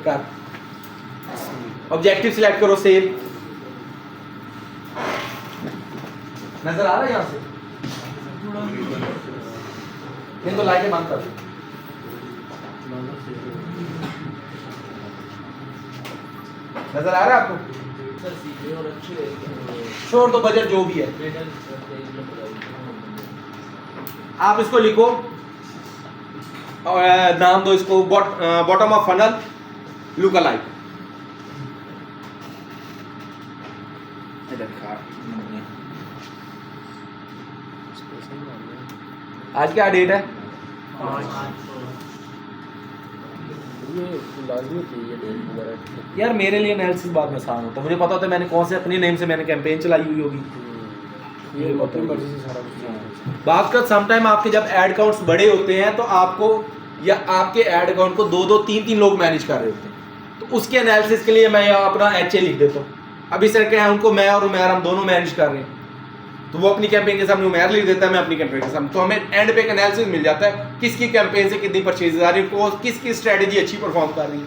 कर objective select करो, save. नजर आ रहा है यहाँ से? इनको लाइट बंद कर। नजर आ रहा है आपको? छोड़ दो बजट जो भी है। आप इसको लिखो और नाम दो इसको bottom of funnel look alike. आज क्या डेट है? यार मेरे लिए एनालिसिस बाद में आसान होता है, मुझे पता होता है मैंने कौन से अपनी नेम से मैंने कैंपेन चलाई हुई होगी। ये अपनी मर्जी से सारा कुछ। बात कर समटाइम आपके जब ऐड काउंट्स बड़े होते हैं तो आपको या आपके ऐड अकाउंट को 2-2, 3-3 लोग मैनेज कर रहे होते हैं, तो उसके एनालिसिस के लिए मैं यहाँ अपना HA लिख देता हूँ। अब इस तरह के हैं उनको मैं और उमैर हम दोनों मैनेज कर रहे हैं, तो वो अपनी कैंपेन के सामने उमैर लिख देता है, मैं अपनी कैंपेन के सामने, तो हमें एंड पे एक एनालिसिस मिल जाता है किसकी कैंपेन से कितनी परचेजेस आ रही है, किसकी स्ट्रेटेजी अच्छी परफॉर्म कर रही है।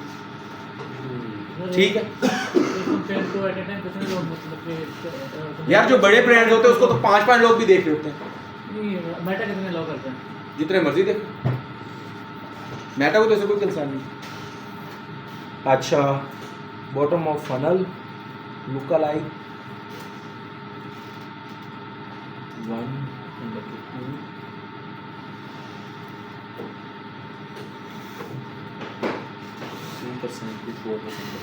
ठीक है यार, जो बड़े ब्रांड होते हैं उसको तो 5-5 लोग भी देख रहे होते हैं। मेटा कितने लोग करते हैं? जितने मर्जी देखो, मेटा को तो ऐसे कोई कंसर्न नहीं। अच्छा, bottom of funnel look alike 1 number 2 3% की 4%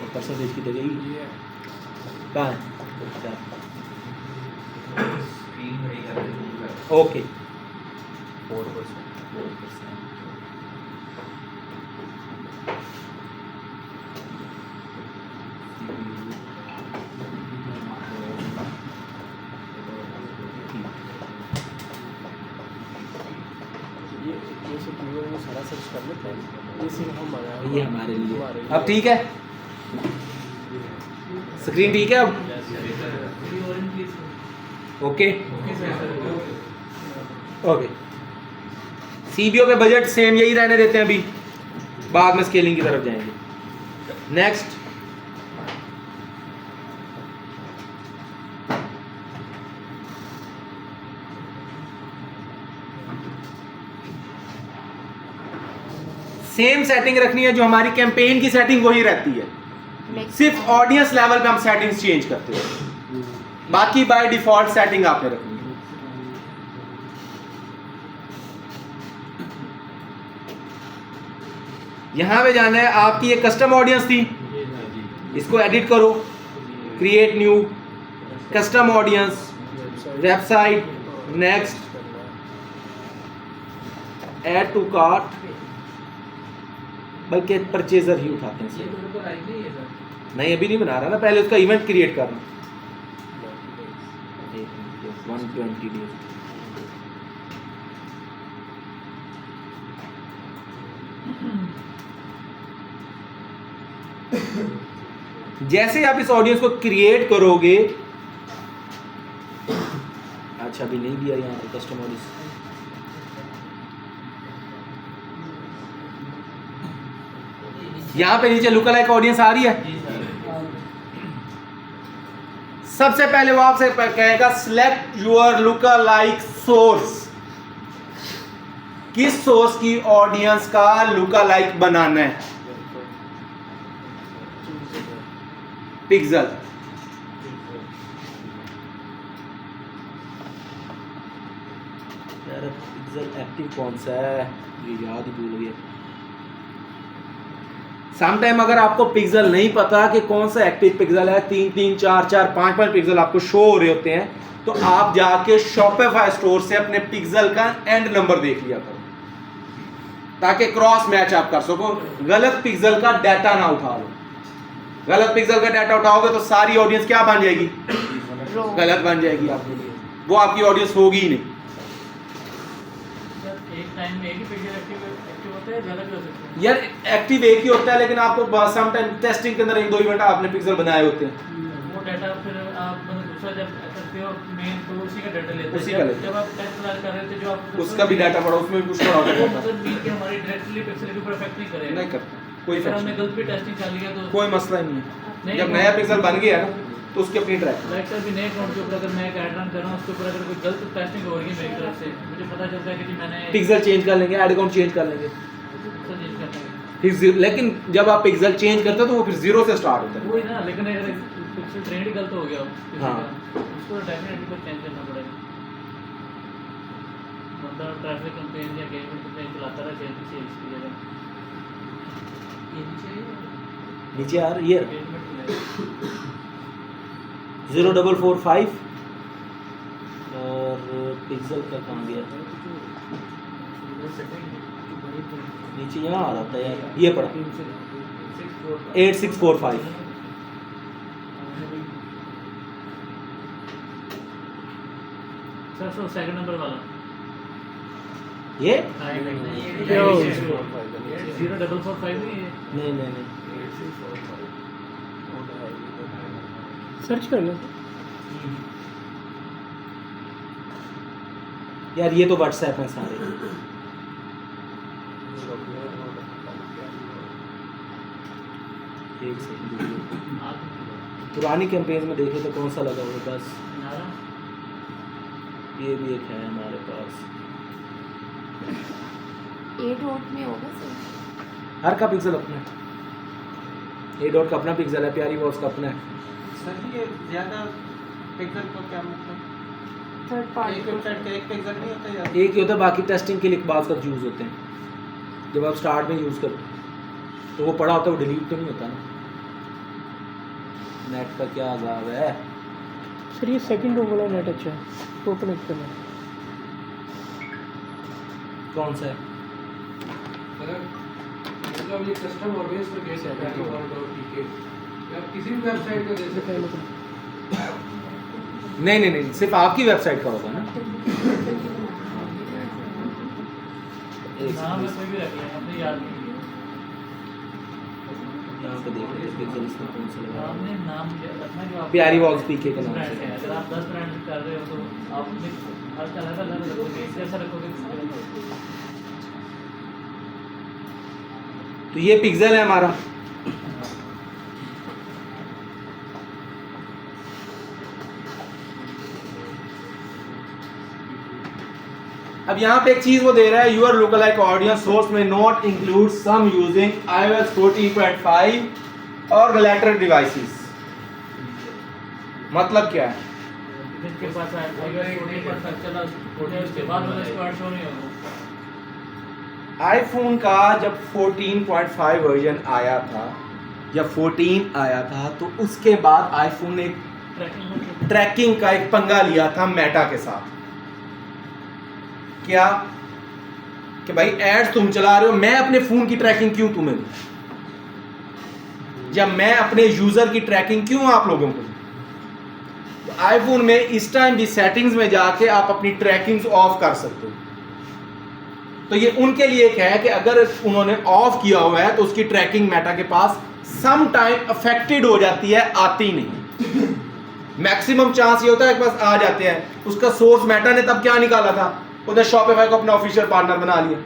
और परसेंटेज की जगह कहाँ है? ओके 4%। सारा सर्च कर लेते हैं, ये सिर्फ हमारा, ये हमारे लिए। अब ठीक है, स्क्रीन ठीक है अब? Okay okay. CBO पे बजट सेम यही रहने देते हैं, अभी बाद में स्केलिंग की तरफ जाएंगे। नेक्स्ट, सेम सेटिंग रखनी है, जो हमारी कैंपेन की सेटिंग वही रहती है, सिर्फ ऑडियंस लेवल पे हम सेटिंग्स चेंज करते हैं, बाकी बाय डिफॉल्ट सेटिंग आपने रखनी है। यहां पे जाना है, आपकी ये कस्टम ऑडियंस थी, इसको एडिट करो, create new custom audience, website, next, add to cart, बल्कि परचेजर ही उठाते हैं। नहीं अभी नहीं बना रहा ना, पहले उसका इवेंट क्रिएट करना। 120 डेज। जैसे आप इस ऑडियंस को क्रिएट करोगे, अच्छा अभी नहीं दिया यहाँ पे कस्टम ऑडियंस, यहाँ पे नीचे लुक अलाइक ऑडियंस आ रही है। सबसे पहले वो आपसे कहेगा select your look alike source, किस सोर्स की ऑडियंस का लुक अलाइक बनाना है। पिक्सल, यार पिक्सल एक्टिव कौन सा है ये याद ही भूल गया। समटाइम अगर आपको पिक्सल नहीं पता कि कौन सा एक्टिव पिक्सल है, 3-3, 4-4, 5-5 पिक्सल आपको शो हो रहे होते हैं, तो आप जाके शॉपिफाई स्टोर से अपने पिक्सल का एंड नंबर देख लिया करो, ताकि क्रॉस मैच आप कर सको, गलत पिक्सल का डाटा ना उठा लो। गलत पिक्सल का डाटा उठाओगे तो सारी ऑडियंस क्या बन जाएगी? गलत बन जाएगी आपके लिए, वो आपकी ऑडियंस होगी ही नहीं। एक टाइम में एक ही पिक्सल एक्टिव होता है, ज्यादा भी हो सकता है। यार एक्टिव एक ही होता है, लेकिन आपको सम टाइम टेस्टिंग के अंदर 1-2 इवेंट आपने पिक्सल बनाए होते हैं, वो डाटा फिर आप दूसरा जब करते हो मेन, तो उसी का डाटा लेते उसी का हैं। लेते जब आप टेस्ट कर रहे थे, जो आप उसका भी डाटा पड़ा, उसमें भी कुछ पड़ा होता है। मतलब मीन के हमारी डायरेक्टली पिक्सल के ऊपर इफेक्ट नहीं करेगा। नहीं करता। कोई अगर हमने फंक्शन गलत भी टेस्टिंग कर लिया तो कोई मसला नहीं है। नहीं, जब नया पिक्सल बन गया ना तो उसकी अपनी ट्रैक लाइक सर भी नए अकाउंट के ऊपर अगर मैं एक ऐड रन कर रहा हूँ उसके ऊपर अगर कोई गलत टेस्टिंग हो रही है मेरी तरफ से मुझे पता चलता है कि जी मैंने पिक्सल चेंज कर लेंगे, ऐड अकाउंट चेंज कर लेंगे, पिक्सल चेंज करना है लेकिन जब आप पिक्सल चेंज करते हो तो वो फिर जीरो से स्टार्ट होता है। वही ना, लेकिन अगर पिक्सल ट्रेंड ही गलत हो गया किसी हाँ। का, उसको डेफिनेटली कुछ चेंज करना पड़ेगा। बंदा ट्रैफिक कैंपेन या गेमिंग कैंपेन चलाता रहा चेंज की जगह नीचे यार ये engagement की जगह। 0445 और पिक्सल का कहाँ गया, नीचे यहाँ आ रहा था यार, ये पड़ा 8645। सर सेकंड नंबर वाला ये 0445 नहीं है। नहीं सर्च कर लो। यार ये तो व्हाट्सएप है सारे। एक सेकंड, पुरानी कैंपेन में देखे तो कौन सा लगा हुआ, बस ये भी एक है हमारे पास। 8 वोट में होगा सर। हर का पिक्सल अपना है, ए डॉट का अपना पिक्सल है, प्यारी वॉच का अपना है। सर ये ज़्यादा पिक्सल का क्या मतलब? थर्ड एक पार्टी वेबसाइट का एक पिक्सल नहीं होता यार? एक ही होता है, बाकी टेस्टिंग के लिए बाद का यूज़ होते हैं। जब आप स्टार्ट में यूज़ करते हो तो वो पड़ा होता है, वो डिलीट तो नहीं होता ना। नेट का क्या अजाब है। सर ये सेकंड रो वाला नेट अच्छा है, तो ओपन करना। कौन सा है? मतलब ये कस्टम ऑडियंस पे केस है .tk या किसी भी वेबसाइट का दे सकते हैं। नहीं, सिर्फ आपकी वेबसाइट का होगा ना। नाम में कोई भी रख लें अपने याद में। यहाँ पे देख लीजिए पिक्सल इसमें कौन सा लगा। आपने नाम रखना जो आप प्यारी वॉक्स पीके के नाम ब्रांड से। है। अगर आप 10 ब्रांड कर रहे हो तो आप हर अलग अलग रखोगे, इससे ऐसा रखोगे। तो ये पिक्सल है हमारा। अब यहाँ पे एक चीज वो दे रहा है, your local like audience source में not include some using iOS 14.5 और रिलेटेड डिवाइसेस। मतलब क्या है? जिनके पास iOS 14.5 चला उसके बाद वाला स्क्वाड शो नहीं होगा। आईफोन का जब 14.5 वर्जन आया था या 14 आया था तो उसके बाद आईफोन ने ट्रैकिंग का एक पंगा लिया था मेटा के साथ। क्या कि भाई एड्स तुम चला रहे हो, मैं अपने फोन की ट्रैकिंग क्यों तुम्हें दूं, या मैं अपने यूजर की ट्रैकिंग क्यों आप लोगों को दूं? तो आईफोन में इस टाइम भी सेटिंग्स में जाके आप अपनी ट्रैकिंग ऑफ कर सकते हो। तो ये उनके लिए एक है कि अगर उन्होंने ऑफ किया हुआ है तो उसकी ट्रैकिंग मेटा के पास सम टाइम अफेक्टेड हो जाती है, आती नहीं। मैक्सिमम चांस ये होता है कि बस आ जाते हैं। उसका सोर्स मेटा ने तब क्या निकाला था, उधर शॉपिफाई को अपना ऑफिशियल पार्टनर बना लिया।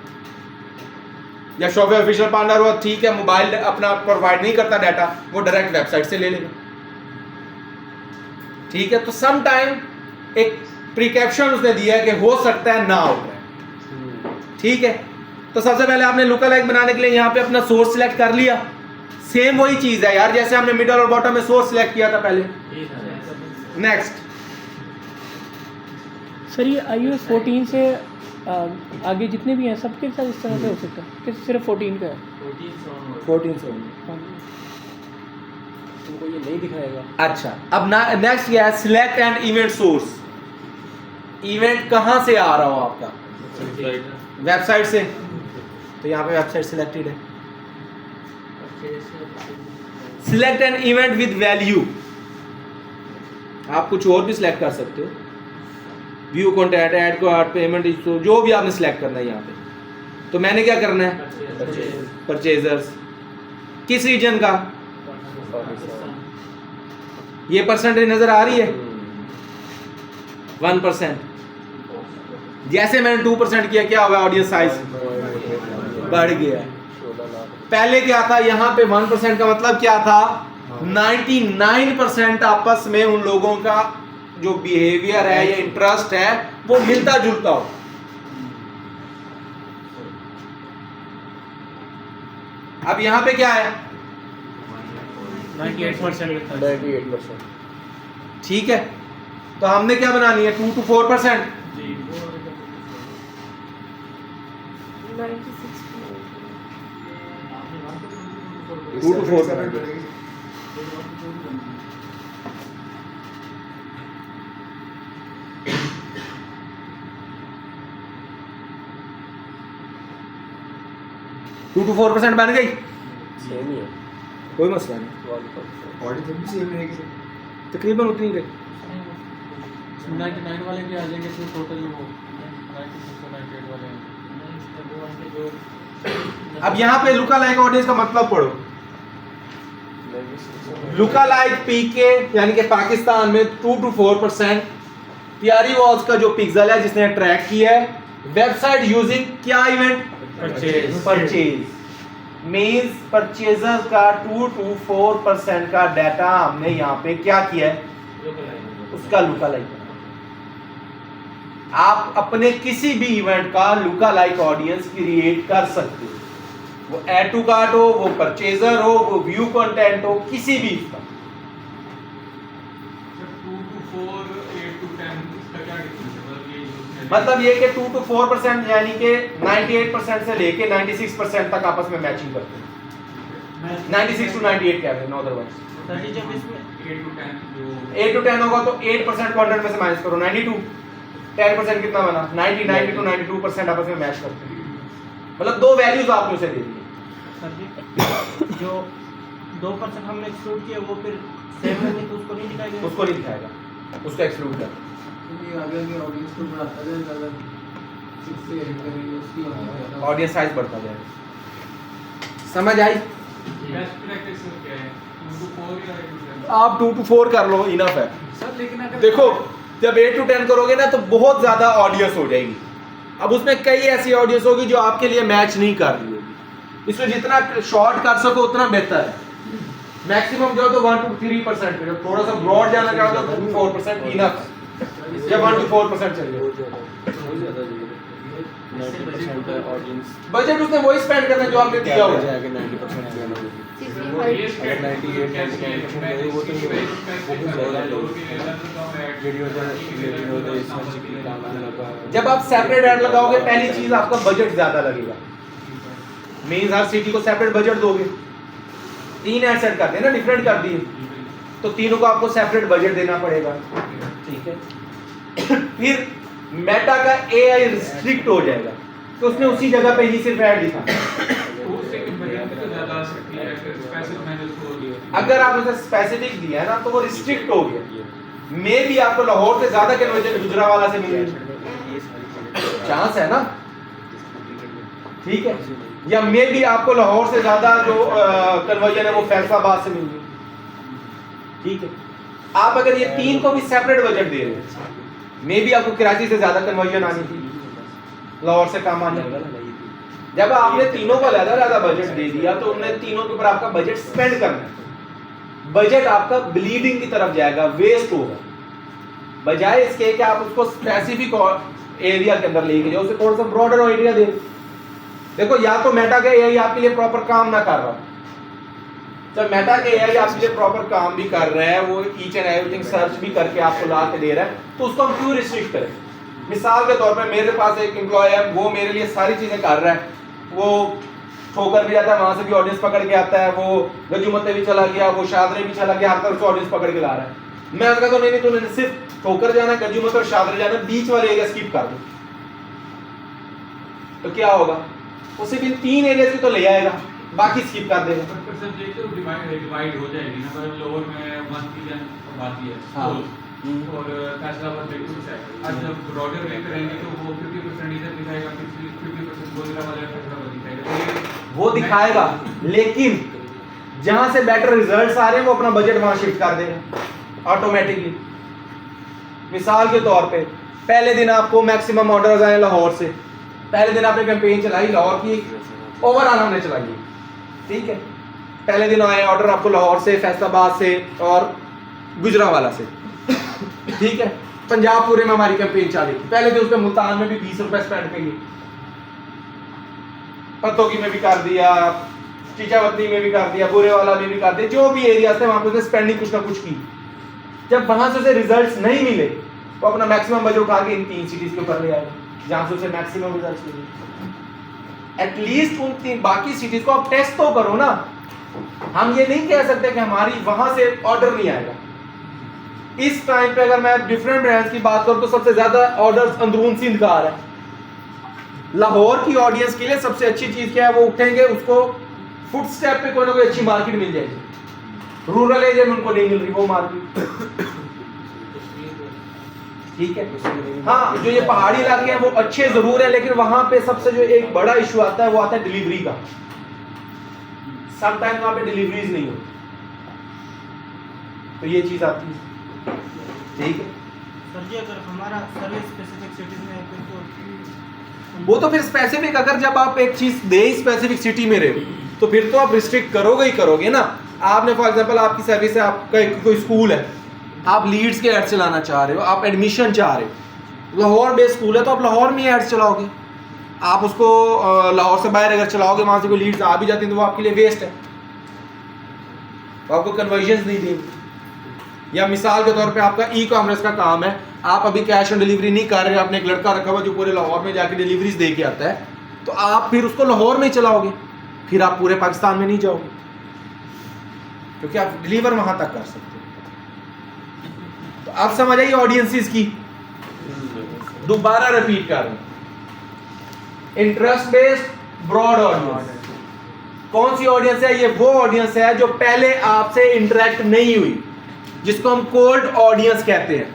या शॉपिफाई ऑफिशियल पार्टनर हुआ, ठीक है, मोबाइल अपना प्रोवाइड नहीं करता डाटा, वो डायरेक्ट वेबसाइट से ले लेगा। ठीक है, तो सम टाइम एक प्रिकॉशन उसने दिया है कि हो सकता है ना हो। ठीक है, तो सबसे पहले आपने लुकअलाइक बनाने के लिए यहाँ पे अपना सोर्स सिलेक्ट कर लिया। सेम वही चीज है यार, जैसे हमने मिडल और बॉटम में सोर्स सिलेक्ट किया था पहले। नेक्स्ट सर ये iOS 14 से आगे जितने भी हैं सबके साथ इस तरह से हो सकता है कि सिर्फ 14 का है? 1400। हाँ। तुमको ये नहीं दिखाएगा। अच्छा, अब नेक्स्ट क्या है, select and event source. Event कहाँ से आ रहा हो आपका? वेबसाइट से। तो यहाँ पे वेबसाइट सिलेक्टेड है। Select an event with value, आप कुछ और भी सिलेक्ट कर सकते हो। व्यू कंटेंट, ऐड को आर्ट, पेमेंट, जो भी आपने सिलेक्ट करना है यहाँ पे। तो मैंने क्या करना है, परचेजर्स। किस रीजन का? ये परसेंटेज नजर आ रही है 1%। जैसे मैंने 2% किया, क्या हुआ, ऑडियंस साइज बढ़ गया। पहले क्या था, यहाँ पे 1% का मतलब क्या था, 99% आपस में उन लोगों का जो बिहेवियर है या इंटरेस्ट है वो मिलता जुलता हो। अब यहाँ पे क्या है, 98%। ठीक है, तो हमने क्या बनानी है, 2 to 4%। 96 2 to 4%। टू टू 4% बन गई, सेम ही है। कोई मसला नहीं, तकरीबन उतनी ही रही। 99 वाले भी आ जाएंगे तो टोटल वो 96 और 98 वाले हैं। अब यहाँ पे लुका लाइक ऑडियंस का मतलब पढ़ो। लुका लाइक पीके यानी कि पाकिस्तान में 2 to 4%। प्यारी वॉल्स का जो पिक्सल है जिसने ट्रैक किया है, वेबसाइट यूजिंग क्या इवेंट, परचेज मींस परचेजर का 2 to 4% का डाटा हमने यहाँ पे क्या किया है, उसका लुका लाइक। आप अपने किसी भी इवेंट का लुका लाइक ऑडियंस क्रिएट कर सकते हो, वो ऐड टू कार्ट हो, वो परचेजर हो, वो व्यू कंटेंट हो, किसी भी का। 2 to 4, 8 to 10 इसका क्या डिफरेंस है? मतलब ये कि 2 to 4% यानी कि 98% से लेके 96% तक आपस में मैचिंग करते हैं। 96 to 98 क्या है, अदरवाइज सर जी जब इसमें 8 to 10 जो 8 to 10 होगा तो 8% को 100 में से माइनस करो, 92। 10% कितना बना, 90 to 92% आपस में मैच करते हैं। मतलब दो वैल्यूज आपने उसे दे दी। सर जी जो 2% हमने एक्सक्लूड किया वो फिर सेम होंगे तो उसको नहीं दिखाएगा, उसको नहीं दिखाएगा, उसको एक्सक्लूड कर। ये आगे आगे ऑडियंस को बढ़ाता जाए, ज़्यादा 6 से 8 करेंगे उसकी ज़्यादा ऑडियंस साइज बढ़ता जाएगा। समझ आई? बेस्ट प्रैक्टिस क्या है? 2 to 4 या 8 to 10? आप 2 to 4 कर लो, इनफ है। सर लेकिन अगर देखो जब 8 to 10 करोगे ना तो बहुत ज्यादा ऑडियंस हो जाएगी। अब उसमें कई ऐसी ऑडियंस होगी जो आपके लिए मैच नहीं कर रही होगी, इसमें जितना शॉर्ट कर सको उतना बेहतर है। मैक्सिमम जो तो 1 to 3% पे, जब थोड़ा सा ब्रॉड जाना चाहो तो 2 to 4% इनफ है। जब 1 to 4% चाहिए, बजट उसने वही स्पेंड करना जो आपने दिया हुआ है। जब आप सेपरेट ऐड लगाओगे पहली चीज आपका बजट ज्यादा लगेगा, मींस हर सिटी को सेपरेट बजट दोगे। 3 ऐड सेट करते हैं ना, डिफरेंट कर दिए, तो तीनों को आपको सेपरेट बजट देना पड़ेगा, ठीक है। फिर मेटा का एआई रिस्ट्रिक्ट हो जाएगा तो उसने उसी जगह पे ही सिर्फ ऐड लिखा। उससे बजट तो ज़्यादा आ सकती है, स्पेसिफिक मैंने उसको दिया। अगर आप उसे स्पेसिफिक दिया है ना तो वो रिस्ट्रिक्ट हो गया। मे भी आपको लाहौर से ज्यादा कन्वर्जन गुजरावाला से मिले, चांस है ना, ठीक है। या मे भी आपको लाहौर से ज्यादा जो कन्वर्जन है वो फैसलाबाद से मिल गई, ठीक है। आप अगर ये 3 को भी सेपरेट बजट दे रहे हो, मे भी आपको कराची से ज्यादा कन्वर्जन आनी थी, लाहौर से कम आनी। जब आपने तीनों को ज्यादा बजट दे दिया तो उन्होंने तीनों के ऊपर आपका बजट स्पेंड करना है। बजट आपका ब्लीडिंग की तरफ जाएगा, वेस्ट होगा, बजाय इसके कि आप उसको स्पेसिफिक एरिया के अंदर लेके जाओ, उसे थोड़ा सा ब्रॉडर एरिया दे। देखो या तो मेटा का एआई आपके लिए प्रॉपर काम ना कर रहा, जब मेटा के एआई आपके लिए प्रॉपर काम भी कर रहा है, वो ईच एंड एवरीथिंग सर्च भी करके आपको ला के दे रहा है, तो उसको हम क्यों रिस्ट्रिक्ट करें। मिसाल के तौर पे मेरे पास एक एम्प्लॉय है, वो मेरे लिए सारी चीजें कर रहा है, वो ठोकर भी जाता है, वहां से भी ऑडियंस पकड़ के आता है, वो गजुमते भी चला गया, वो शादरे भी चला गया, हर तरफ से ऑडियंस पकड़ के ला रहा है। मैं उसका तो नहीं, तूने सिर्फ ठोकर जाना, गजुमत और शादरे जाना, बीच वाले एरिया स्किप कर दो, तो क्या होगा, वो सिर्फ इन 3 एरिया से तो ले आएगा, बाकी स्किप कर देगा। पर सर ये तो डिवाइड हो जाएगी ना, मतलब लोअर में 1 मिलियन बाकी है हाँ। और फैसलाबाद में 2%। आज जब ब्रॉडर वे करेंगे तो वो 50% इधर दिखाएगा, 50% गुजरावाला फैसलाबाद दिखाएगा, तो ये वो दिखाएगा, लेकिन जहां से बेटर रिजल्ट्स आ रहे हैं वो अपना बजट वहां शिफ्ट कर देगा ऑटोमेटिकली। मिसाल के तौर पे पहले दिन आपको मैक्सिमम ऑर्डर्स आए लाहौर से, पहले दिन आपने कैंपेन चलाई लाहौर की, ओवरऑल हमने चलाई, ठीक है, पहले दिन आए ऑर्डर आपको लाहौर से, फैसलाबाद से और गुजरावाला से, ठीक है। पंजाब पूरे में हमारी कैंपेन चली, पहले दिन उसमें मुल्तान में भी 20 रुपए स्पेंड किए, पतोगी में भी कर दिया, चीचावती में भी कर दिया, बुरेवाला में भी कर दिया, जो भी एरिया थे वहां पे उसने स्पेंडिंग कुछ ना कुछ की। जब वहां से उसे रिजल्ट्स नहीं मिले तो अपना मैक्सिमम बजट उठा के इन 3 सिटीज के ऊपर ले आएगा जहां से उसे मैक्सिमम रिजल्ट्स मिले। एटलीस्ट उन 3 बाकी सिटीज को आप टेस्ट तो करो ना। हम ये नहीं कह सकते कि हमारी वहां से ऑर्डर नहीं आएगा। इस टाइम पे अगर मैं डिफरेंट ब्रांड्स की बात करूं तो सबसे ज्यादा ऑर्डर्स अंदरून सिंध का आ रहा है। लाहौर की ऑडियंस के लिए सबसे अच्छी चीज क्या है, वो उठेंगे उसको फुट स्टेप पे कोई ना कोई अच्छी मार्केट मिल जाएगी। रूरल एरिया में उनको नहीं मिल रही वो मार्केट, ठीक है। हाँ, जो ये पहाड़ी इलाके हैं वो अच्छे जरूर है, लेकिन वहां पे सबसे जो एक बड़ा इशू आता है वो आता है डिलीवरी का। समटाइम वहां पे डिलीवरीज नहीं होती, तो ये चीज आती है, ठीक है। सर जी अगर हमारा सर्विस स्पेसिफिक सिटीज में है फिर तो वो तो फिर स्पेसिफिक, अगर जब आप एक चीज दे स्पेसिफिक सिटी में रहे तो फिर तो आप रिस्ट्रिक्ट करोगे ही करोगे ना। आपने फॉर एग्जांपल आपकी सर्विस है, आपका कोई स्कूल है, आप लीड्स के एड चलाना चाह रहे हो, आप एडमिशन चाह रहे हो, लाहौर बेस्ड स्कूल है तो आप लाहौर में एड्स चलाओगे। आप उसको लाहौर से बाहर अगर चलाओगे, वहां से कोई लीड्स आ भी जाती हैं तो वो आपके लिए वेस्ट है, तो आपको कन्वर्जन्स नहीं देंगे। या मिसाल के तौर पे आपका ई कॉमर्स का काम है, आप अभी कैश ऑन डिलीवरी नहीं कर रहे, आपने एक लड़का रखा हुआ जो पूरे लाहौर में जाके डिलीवरीज दे के आता है, तो आप फिर उसको लाहौर में ही चलाओगे, फिर आप पूरे पाकिस्तान में नहीं जाओगे, क्योंकि आप डिलीवर वहां तक कर सकते हो। तो आप समझ आइए ऑडियंसेस की, दोबारा रिपीट कर रहे हैं, इंटरेस्ट बेस्ड ब्रॉड ऑडियंस। कौन सी ऑडियंस है? ये वो ऑडियंस है जो पहले आपसे इंटरेक्ट नहीं हुई, जिसको हम कोल्ड ऑडियंस कहते हैं।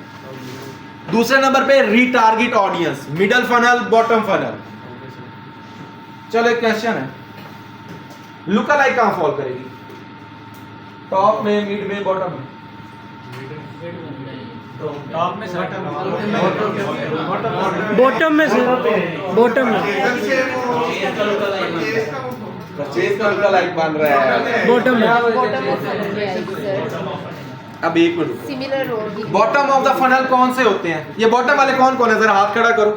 दूसरे नंबर पे retarget audience, middle funnel, bottom funnel. चलो एक क्वेश्चन है, लुक अलाइक कहां फॉल करेगी? टॉप में, मिड में, बॉटम में? टॉप में सर, बॉटम में सर, बॉटम में, परचेज का लुक अलाइक बन रहा है, बॉटम में। बॉटम ऑफ फनल में आई सर, अब एक मिनट, सिमिलर होगी। बॉटम ऑफ द फनल कौन से होते हैं? ये बॉटम वाले कौन कौन है? जरा हाथ खड़ा करो।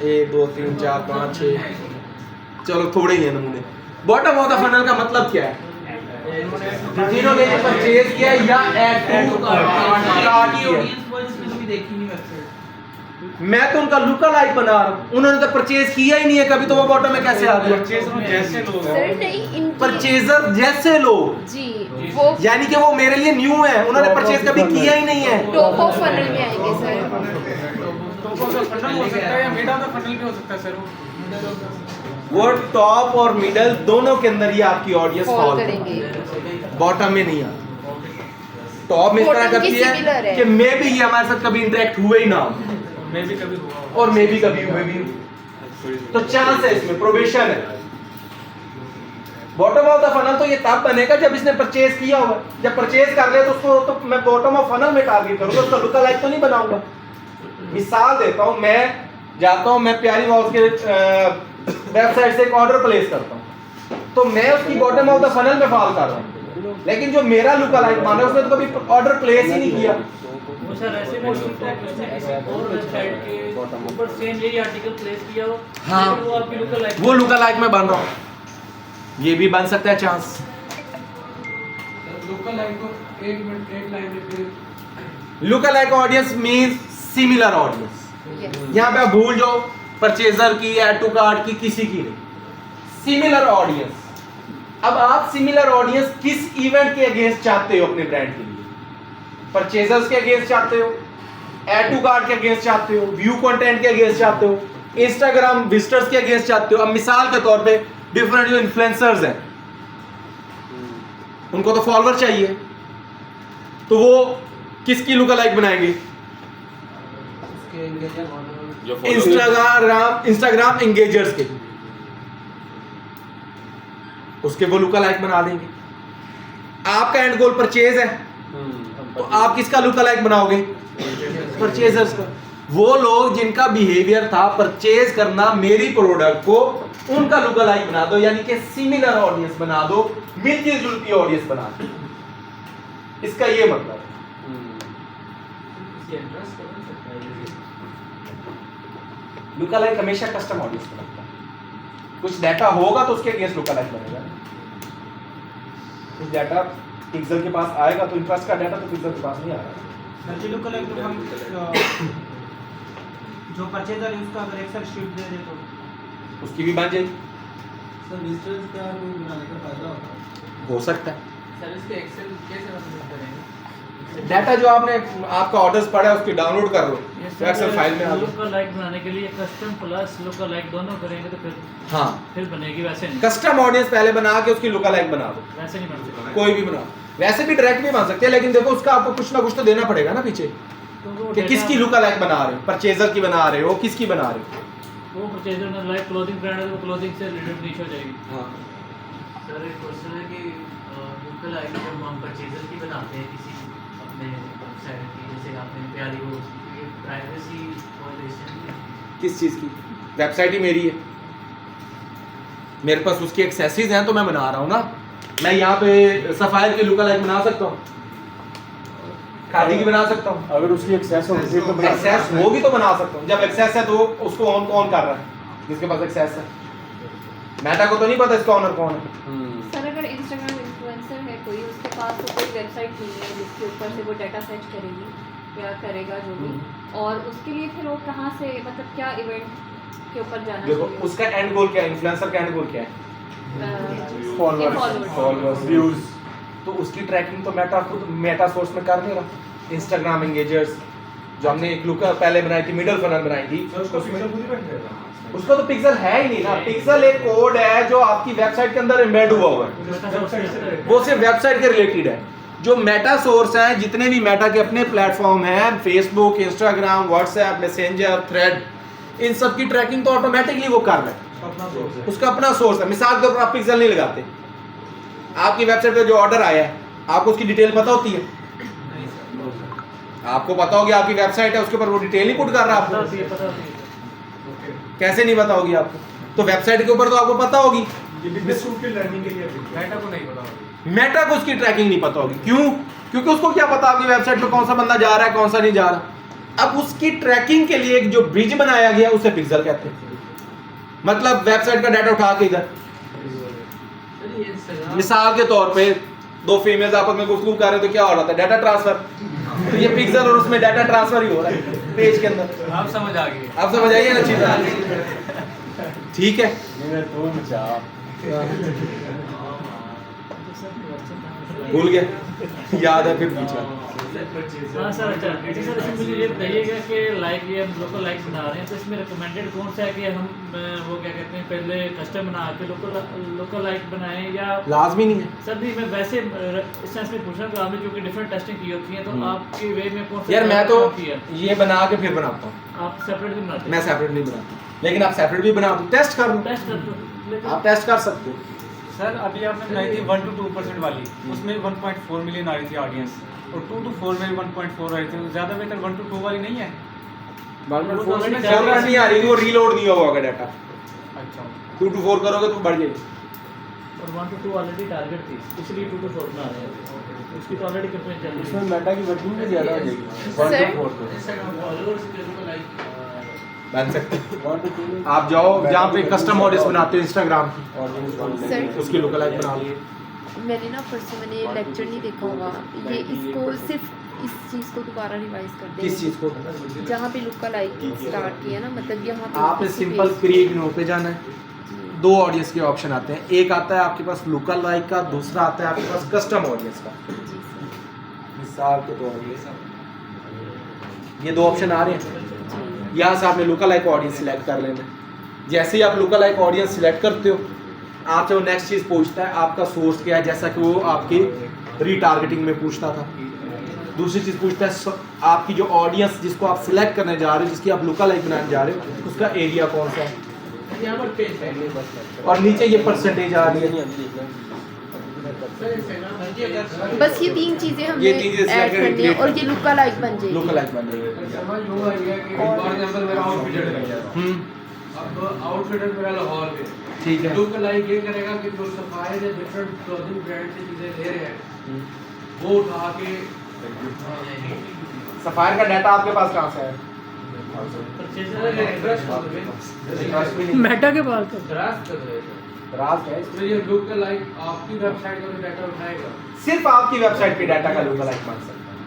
1 2 3 4 5 6, चलो थोड़े ही हैं नमूने। बॉटम ऑफ द फनल का मतलब क्या है? जिन्होंने परचेज किया या ऐड टू कार्ट किया। मैं तो उनका लुक अलाइक बना रहा हूं, उन्होंने तो परचेज किया ही नहीं है कभी, तो वो बॉटम में कैसे आ गया? जैसे लोग सर नहीं, इनकी परचेजर जैसे लोग, जी वो यानी कि वो मेरे लिए न्यू है, उन्होंने परचेज कभी किया ही नहीं है। टॉप ऑफ फनल में आएंगे सर। फनल हो सकता है या मिड ऑफ द फनल भी हो सकता है सर। वो टॉप और मिडल दोनों के अंदर ही आपकी ऑडियंस फॉल फॉल करेंगे। बॉटम में नहीं आती। टॉप में इस तरह Bottom की करती similar है है। कि मे भी ये हमारे साथ कभी इंटरेक्ट हुए ही ना हो, मैं भी कभी हुआ और मे भी कभी हुए भी हो। तो चांस है इसमें, प्रोबेशन है। बॉटम ऑफ द फनल तो ये तब बनेगा जब इसने परचेज किया होगा। जब परचेज कर ले तो उसको तो मैं बॉटम ऑफ फनल में टारगेट करूंगा, उसका लुक अलाइक तो नहीं बनाऊंगा। मिसाल देता हूं, मैं जाता हूं, मैं प्यारी माउस के वेबसाइट से एक ऑर्डर प्लेस करता हूं, तो मैं उसकी बॉटम ऑफ द फनल में फॉल कर रहा हूं, लेकिन जो मेरा लुक अलाइक माना उसने तो कभी ऑर्डर प्लेस ही नहीं किया। वो सर ऐसे भी हो सकता है कि उसने किसी और वेबसाइट के ऊपर सेम यही आर्टिकल प्लेस किया हो, हाँ, लेकिन वो आपकी लुक अलाइक वो लुक अलाइक में बन रहा हूं, ये भी बन सकता है चांस। लोकल लाइन को एक मिनट एक line repeat. Look alike audience means similar audience. यहाँ पे आप भूल जाओ परचेजर की, ऐड टू कार्ट की, किसी की नहीं, सिमिलर ऑडियंस। अब आप सिमिलर ऑडियंस किस इवेंट के अगेंस्ट चाहते हो अपने ब्रांड के लिए? परचेजर्स के अगेंस्ट चाहते हो, ऐड टू कार्ट के अगेंस्ट चाहते हो, व्यू कंटेंट के अगेंस्ट चाहते हो, इंस्टाग्राम विजिटर्स के अगेंस्ट चाहते हो? अब मिसाल के तौर पे डिफरेंट जो इन्फ्लुएंसर्स हैं उनको तो फॉलोअर चाहिए, तो वो किसकी लुक अलाइक बनाएंगे? इंस्टाग्राम एंगेजर्स के, उसके वो लुक अलाइक बना देंगे। आपका एंड गोल परचेज है, तो आप किसका लुक अलाइक बनाओगे? परचेजर्स का। वो लोग जिनका बिहेवियर था परचेज करना मेरी प्रोडक्ट को, उनका लुक अलाइक बना दो, यानी कि सिमिलर ऑडियंस बना दो, मिलती जुलती ऑडियंस बना दो। इसका ये मतलब है। लुक अलाइक हमेशा कस्टम ऑडियंस बनाता है। कुछ डाटा होगा तो उसके अगेंस्ट लुक अलाइक बनेगा। कुछ डाटा पिक्सल के पास आएगा तो इंटरेस्ट का डाटा तो पिक्सल के पास नहीं आएगा। सर जी लुक अलाइक तो हम जो परचेजर है उसका अगर एक्सेल शीट दे दे तो उसकी भी बन जाएगी, सर डिजिटल का कोई बनाने का फायदा होता है? हो सकता है। सर इसके एक्सेल कैसे मतलब करेंगे? डाटा जो आपने आपका ऑर्डर्स पड़ा है उसकी डाउनलोड कर लो एक्सेल फाइल में आ लुक का लाइक बनाने के लिए कस्टम प्लस लुक का लाइक दोनों करेंगे तो हाँ फिर बनेगी, वैसे नहीं, कस्टम ऑडियंस पहले बना के उसकी लुक अलाइक बना दो। वैसे नहीं बन सकता। कोई भी बना, वैसे भी डायरेक्ट भी बन सकते हैं, लेकिन देखो उसका आपको कुछ ना कुछ तो देना पड़ेगा ना पीछे तो वो कि किसकी लुक अलाइक बना रहे हो, परचेजर की बना रहे हो, किसकी बना रहे हो। वो परचेजर में लाइक क्लोथिंग ब्रांड है तो क्लोथिंग से रिलेटेड नीच हो जाएगी। हाँ सर एक क्वेश्चन है कि लुक अलाइक जब हम परचेजर की बनाते हैं किसी अपने वेबसाइट की, जैसे आपने प्यारी हो, ये प्राइवेसी वायलेशन किस चीज़ की? वेबसाइट ही मेरी है, मेरे पास उसकी एक्सेसरीज हैं तो मैं बना रहा हूँ ना। मैं यहाँ पे सफायर की लुक अलाइक बना सकता हूँ, खादी की बना सकता हूँ। अगर उसकी एक्सेस होगी तो बना एक्सेस होगी तो बना सकता हूँ। जब एक्सेस है तो उसको ऑन कौन कर रहा है? जिसके पास एक्सेस है। मेटा को तो नहीं पता इसका ऑनर कौन है। सर अगर इंस्टाग्राम इन्फ्लुएंसर है कोई, उसके पास तो कोई वेबसाइट नहीं है जिसके ऊपर से वो डाटा सर्च करेगी या करेगा जो भी, और उसके लिए फिर वो कहाँ से, मतलब क्या इवेंट के ऊपर जाना देखो चाहिए? उसका एंड गोल क्या है, इन्फ्लुएंसर का एंड गोल क्या है? Followers views. तो उसकी ट्रैकिंग तो मेटा खुद मेटा सोर्स में कर लेगा। इंस्टाग्राम एंगेजर्स जो हमने एक लुक पहले बनाई थी, मिडल फनल बनाई थी, उसका तो पिक्सल है ही नहीं ना। पिक्सल एक कोड है जो आपकी वेबसाइट के अंदर एम्बेड हुआ हुआ है, वो सिर्फ वेबसाइट के रिलेटेड है। जो मेटा सोर्स है, जितने भी मेटा के अपने प्लेटफॉर्म हैं, Facebook, Instagram, WhatsApp, Messenger, Thread, इन सब की ट्रैकिंग तो ऑटोमेटिकली वो कर रहा है, उसका अपना सोर्स है। मिसाल के ऊपर आप पिक्सल नहीं लगाते, आपकी वेबसाइट पे जो ऑर्डर आया है आपको उसकी डिटेल पता होती है? आपको पता होगी आपकी वेबसाइट है, उसके ऊपर वो डिटेल नहीं पुट कर रहा पता आपको, होती है, पता होती है। कैसे नहीं पता होगी आपको? तो वेबसाइट के ऊपर तो आपको पता होगी, डाटा को नहीं पता होगा। मेटा को उसकी ट्रैकिंग नहीं पता होगी। क्यों? क्योंकि उसको क्या पता आपकी वेबसाइट पे कौन सा बंदा जा रहा है, कौन सा नहीं जा रहा। अब उसकी ट्रैकिंग के लिए एक जो ब्रिज बनाया गया उसे पिक्सल कहते हैं। मतलब वेबसाइट का डाटा उठा के इधर, मिसाल के तौर पे दो फीमेल्स आपस में गुफ्तगू कर रहे हैं तो क्या हो रहा था? Data transfer. तो ये पिक्सल और उसमें डाटा ट्रांसफर ही हो रहा है पेज के अंदर। आप समझ आ गए। आप समझ आइए ना चीज, ठीक है। भूल गया, याद है फिर पूछा। हाँ सर, अच्छा सर, इसमें मुझे ये बताइएगा कि लाइक ये हम लोकल लाइक्स बना रहे हैं तो इसमें रिकमेंडेड कौन सा है कि हम वो क्या कहते हैं पहले कस्टम बना के लोकल लाइक बनाएं या लाजमी नहीं है सर? नहीं, मैं वैसे इस सेंस में पूछ रहा हूँ कि आपने क्योंकि डिफरेंट टेस्टिंग की होती है तो आपके वे में कौन सा यार। मैं तो किया? ये बना के फिर बनाता हूँ, आप सेपरेट भी बनाते मैं सेपरेट नहीं बनाता, लेकिन आप सेपरेट भी बना दो, टेस्ट कर लो, टेस्ट करते हो? आप टेस्ट कर सकते हो। सर अभी आपने बनाई थी 1 to 2% वाली, उसमें 1.4 मिलियन आ रही थी ऑडियंस, और 2 to 4 में भी 1.4 आ रही थी। ज़्यादा बेहतर 1 to 2 वाली नहीं है? सर्वर नहीं आ रही थी, वो रीलोड नहीं हुआ होगा डाटा। अच्छा, 2 to 4 करोगे तो बढ़ जाएगी। और 1 to 2 ऑलरेडी टारगेट थी, इसलिए 2 to 4 बना रहे हैं। उसकी तो ऑलरेडी कंप्लेंट चल रही है। इसमें मेटा की वर्किंग भी ज़्यादा हो जाएगी। सर इंस्टाग्राम फॉलोअर्स के लोग लाइक बन सकते हैं। आप जाओ जहाँ पे कस्टम ऑडियंस बनाते हो इंस्टाग्राम की, सर उसकी लुक अलाइक बना लो। मैंने ना परसों मैंने लेक्चर नहीं देखा होगा, ये इसको सिर्फ इस चीज़ को दोबारा रिवाइज कर दें। किस चीज़ को? जहाँ पे लुक का लाइक स्टार्ट किया ना, मतलब यहाँ पे आपने किसी सिंपल page- क्रिएट नो पे जाना है। दो ऑडियंस के ऑप्शन आते हैं, एक आता है आपके पास लुक अलाइक का, दूसरा आता है आपके पास कस्टम ऑडियंस का। जी सर, मिसाल के तौर पे ये दो ऑप्शन आ रहे हैं, जी यहाँ से आपने लुक अलाइक ऑडियंस सिलेक्ट कर लेना है। जैसे ही आप लुक अलाइक ऑडियंस सिलेक्ट करते हो, आपसे वो नेक्स्ट चीज़ पूछता है आपका सोर्स क्या है, जैसा कि वो आपकी रीटारगेटिंग में पूछता था। दूसरी चीज़ पूछता है आपकी जो ऑडियंस जिसको आप सिलेक्ट करने जा रहे हो, जिसकी आप लुक अलाइक बनाने जा रहे हो, उसका एरिया कौन सा है, यहाँ पर पेज है। और नीचे ये परसेंटेज आ रही है। बस ये 3 चीजें ये हमने 3 चीजें ऐड करनी है और ये लुक लाइक बन जाएगी। लुक लाइक बन जाएगी। समझ वो है कि फॉर एग्जांपल मेरा आउटफिट है, अब आउटफिट है मेरा लाहौर में, ठीक है। लुक लाइक ये करेगा कि जो सफायर है डिफरेंट क्लोथिंग ब्रांड से चीजें ले रहे हैं वो उठा के सफायर का डाटा आपके पास कहाँ से है? मेटा के पास है। राज है तो ये लुक लाइक आपकी वेबसाइट का डाटा उठाएगा, सिर्फ आपकी वेबसाइट के डाटा का लुक लाइक बन सकता है,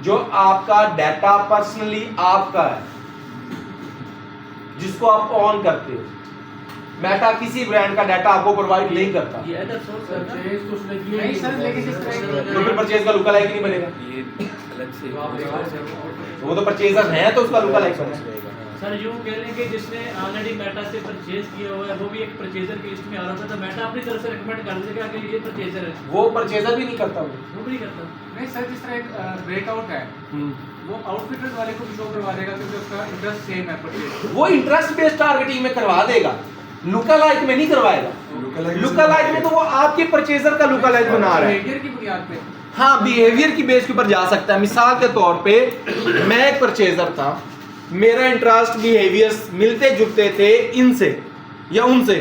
जो आपका डाटा पर्सनली आपका है, जिसको आप ऑन करते हो। मेटा किसी ब्रांड का डाटा आपको प्रोवाइड नहीं करता। ये अदर सोर्स है ना? परचेज तो उसने किया नहीं सर, लेकिन इस तरह की- तो फिर परचेज का लुक लाइक नहीं बनेगा। ये अलग से वो तो परचेजर है तो उसका लुक लाइक बनेगा। सर यूँ कह लें कि जिसने ऑलरेडी मेटा से परचेज किया हुआ है वो भी एक परचेजर की लिस्ट में आ रहा था, तो मेटा अपनी तरफ से रिकमेंड कर देगा कि ये परचेजर है, वो परचेजर भी नहीं करता वो। वो भी नहीं करता। नहीं सर, जिस तरह एक ब्रेकआउट है वो आउटफिटर्स वाले को भी शो करवा देगा क्योंकि उसका इंटरेस्ट सेम है परचेज। वो इंटरेस्ट बेस्ड टारगेटिंग में करवा देगा, लुका लाइक में नहीं करवाएगा। लुका लाइक में तो वो आपके परचेजर का लुका लाइक बना रहा है। बिहेवियर की बुनियाद पे हाँ, बिहेवियर की बेस के ऊपर जा सकता है। मिसाल के तौर पे मैं एक परचेजर था, मेरा इंटरेस्ट बिहेवियर्स मिलते जुलते थे इनसे या उनसे,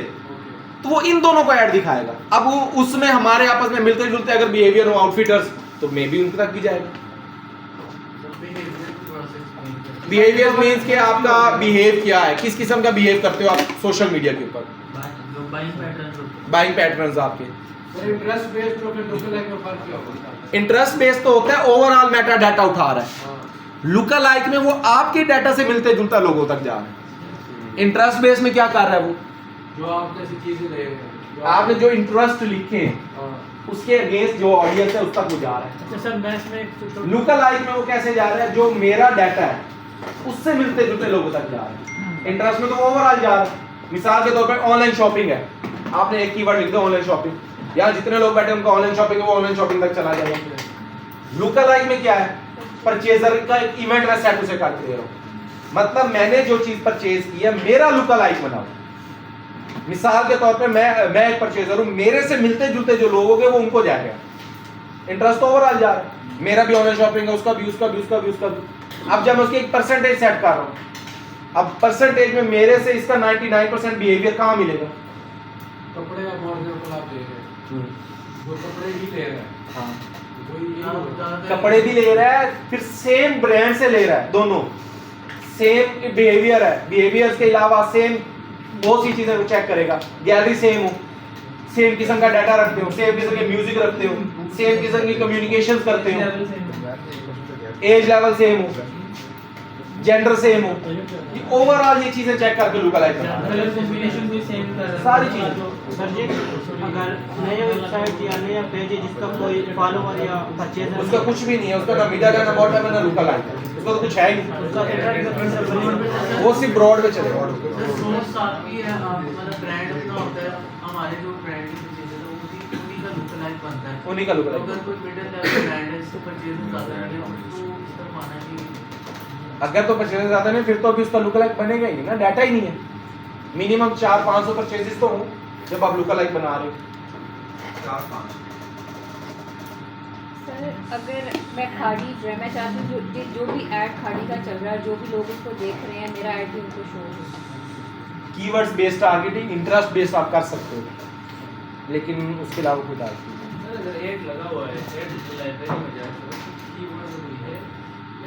तो वो इन दोनों को ऐड दिखाएगा। अब वो उसमें हमारे आपस में मिलते जुलते अगर बिहेवियर हो आउटफिटर्स, तो मे भी उन तक भी जाएगा। बिहेवियर मीन्स कि आपका बिहेव क्या है, किस किस्म का बिहेव करते हो आप सोशल मीडिया के ऊपर, बाइंग पैटर्न्स आपके। इंटरेस्ट बेस्ड तो फिर लुक लाइक में फर्क क्या होता है? इंटरेस्ट बेस्ड तो होता है ओवरऑल मेटा डाटा उठा रहा है, लुका लाइक में वो आपके डाटा से मिलते जुलता लोगों तक जा रहा है। इंटरेस्ट बेस में क्या कर रहा है वो, जो आप जैसी चीजें ले रहे हैं, आपने जो इंटरेस्ट लिखे हैं उसके अगेंस्ट जो ऑडियंस है उस तक वो जा रहा है। अच्छा सर, मैं इसमें लुका लाइक में वो कैसे जा रहा है, जो मेरा डाटा है उससे मिलते जुलते लोगों तक जा रहा है। इंटरेस्ट में तो वो ओवरऑल जा रहा है। मिसाल के तौर पर ऑनलाइन शॉपिंग है, आपने एक कीवर्ड लिख दिया ऑनलाइन शॉपिंग, यहाँ जितने लोग बैठे उनका ऑनलाइन शॉपिंग है वो ऑनलाइन शॉपिंग तक चला जाएगा। लुका लाइक में क्या है, परचेजर का एक इवेंट मैं सेट उसे करके दे रहा हूँ, मतलब मैंने जो चीज परचेज की है मेरा लुका लाइक बनाओ। मिसाल के तौर पे मैं एक परचेजर हूँ, मेरे से मिलते जुलते जो लोग होंगे वो उनको जाएगा। इंटरेस्ट तो ओवरऑल जा रहा है, मेरा भी ऑनलाइन शॉपिंग है, उसका भी उसका भी उसका भी उसका भी। अब जब मैं उसकी एक परसेंटेज सेट कर रहा हूँ, अब परसेंटेज में मेरे से इसका 99% बिहेवियर कहाँ मिलेगा? कपड़े का फॉर एग्जांपल आप ले रहे हैं, जो कपड़े भी ले रहा है, हाँ, वही यही होगा। कपड़े भी ले रहा है, फिर सेम ब्रांड से ले रहा है, दोनों सेम बिहेवियर है, बिहेवियर के अलावा सेम बहुत सी चीजें वो चेक करेगा। गैलरी सेम हो, सेम किस्म का डाटा रखते हो, सेम किस्म के म्यूजिक रखते हो, सेम किस्म की कम्युनिकेशन करते हो, एज लेवल सेम हो, जेंडर सेम हो, ओवरऑल ये चीजें चेक करके लुक लाइक कलर कॉम्बिनेशन भी सेम कर सारी चीजें। सर जी, अगर नया वेबसाइट या नया पेज है जिसका कोई फॉलोवर या परचेजर उसका कुछ भी नहीं है, उसका ना मीडिया का ना बॉट है ना लुक लाइक है, उसका तो कुछ है ही नहीं, उसका इंटरेक्ट वो सिर्फ ब्रॉड पे चलेगा। सोर्स आपकी है, आप मतलब ब्रांड अपना होता है, हमारे जो ब्रांड की परचेज है उन्हीं का लुक लाइक बनता है। उन्हीं का look alike। अगर कोई मिडिल लेवल ब्रांड है जिसको परचेज ज़्यादा नहीं है उसको इस तरह माना कि अगर तो परचेज ज्यादा नहीं फिर तो अभी उसका लुक लाइक बनेगा ही नहीं ना, डाटा ही नहीं है। मिनिमम 400-500 परचेजेस तो हो जब आप लुक लाइक बना रहे हो। 4-5। सर अगर मैं खाड़ी मैं चाहती हूँ जो भी ऐड खाड़ी का चल रहा है, जो भी लोग उसको देख रहे हैं, मेरा ऐड भी उनको शो हो। Keywords based targeting, interest based आप कर सकते हो, लेकिन उसके अलावा कोई टारगेटिंग अगर ऐड लगा हुआ है, ऐड लाइब्रेरी में जाकर कीवर्ड कोई है,